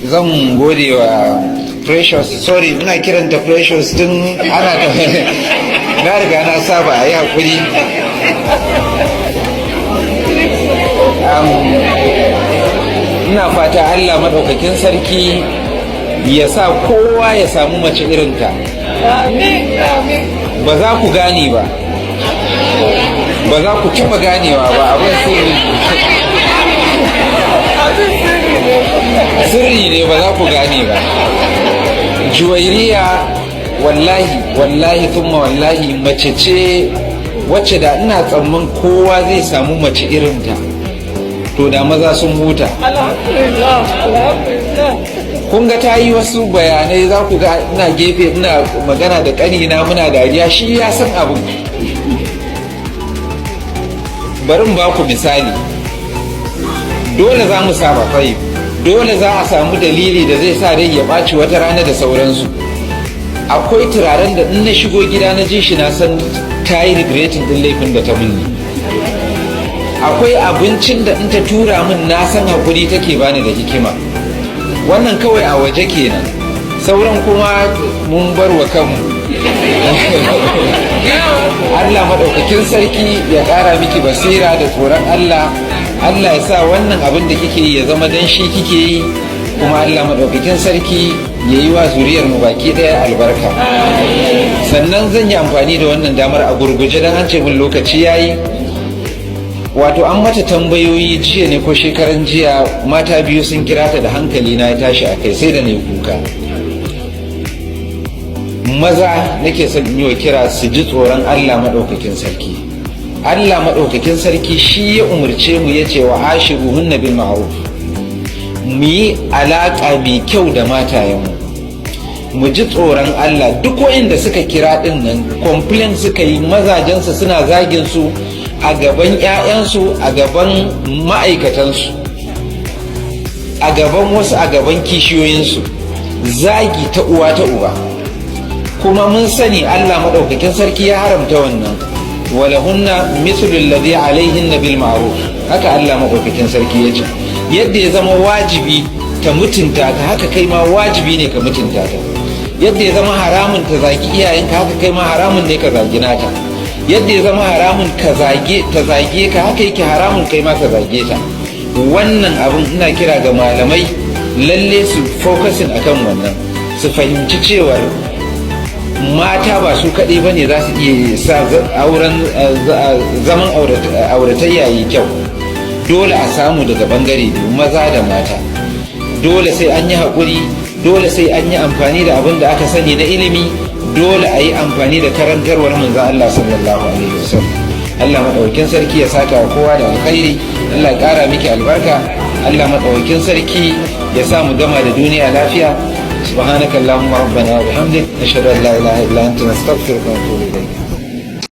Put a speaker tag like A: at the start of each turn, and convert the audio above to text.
A: zan gode wa Precious, sorry ina kiranta Precious tun ana da na riga na saba a yi haƙuri. Ina fata Allah maɗaukakin sarki ya sa kowa ya samu mace irinta. Ba za ku gane ba, ba za ku taɓa ganewa ba, abin sirri ne, ba za ku gane ba. Juwairiya wallahi kuma wallahi mace ce wacce da ina tsamman kowa zai samu mace irinta to da maza sun huta. Kun ga ta yi wasu bayanai, za ku ga ina gefe ina magana da ƙanina muna dariya, shi ya san abu. Bari mu ba ku misali, dole za mu saba fahim, dole za a samu dalili da zai sa rai ya ɓaci wata rana da sauransu. Akwai turaren da in na shigo gida na ji shi na san ta yi regretin ɗin laifin da ta munni. Akwai abincin da in ta tura min na san haƙuri take bani da hikima. Wannan kawai a waje kenan, sauran kuma mun bar wa kanmu. Allah maɗaukakin sarki ya ƙara miki basira da tsoron Allah. Allah ya sa wannan abin da kike yi ya zama dan shi kike yi, kuma Allah maɗaukakin sarki ya yi wa zuriyar mu baki ɗaya albarka. Sannan zan yi amfani da wannan damar a gurguje don an ce mun lokaci yayi. Wato an mata tambayoyi jiya ne ko shekaran jiya, mata biyu sun kira ta da hankali na ya tashi a kai, sai da na yi kuka. Maza nake son yi wa kira su ji tsoron Allah maɗaukakin sarki. Allah maɗaukakin sarki shi ya umarce mu ya ce wa ashiruhunna bil ma'ruf, mu yi alaƙa mai kyau da matayenmu, mu ji tsoron Allah. Duk wa'inda suka kira ɗin nan complain suka yi, mazajensu suna zagin su a gaban 'ya'yansu, a gaban ma'aikatansu, a gaban wasu, a gaban kishiyoyinsu, zagi ta uwa ta uba. Kuma mun sani Allah maɗaukakin sarki ya haramta wannan, walahunna mithlu alladhi alaihinna bil ma'ruf. Haka Allah maɗaukakin sarki ya ce, yadda ya zama wajibi ta mutunta ka, haka kai ma wajibi ne ka mutunta ta. Yadda ya zama haramun ta zagi iyayenka, haka kai ma haramun ne ka zagi nata. Yadda ya zama haramun ta zage ka, haka yake haramun kai ma ka zage ta. Wannan abin ina kira ga malamai lalle su focusin akan wannan, su fahimci cewar mata ba su kaɗai ba ne za su iya sa zaman auratayya yi kyau. Dole a samu daga bangare biyu, maza da mata. Dole sai an yi haƙuri, dole sai an yi amfani da abin da aka sani na ilimi, dole a yi amfani da karantarwar manzon Allah sallallahu alaihi wasallam. Allah maɗaukakin sarki ya saka wa kowa da alkhairi, Allah ya ƙara miki albarka, Allah maɗaukakin sarki ya sa mu gama da duniya lafiya. سبحانك اللهم ربنا وبحمدك نشهد ان لا اله الا انت نستغفرك ونتوب اليك.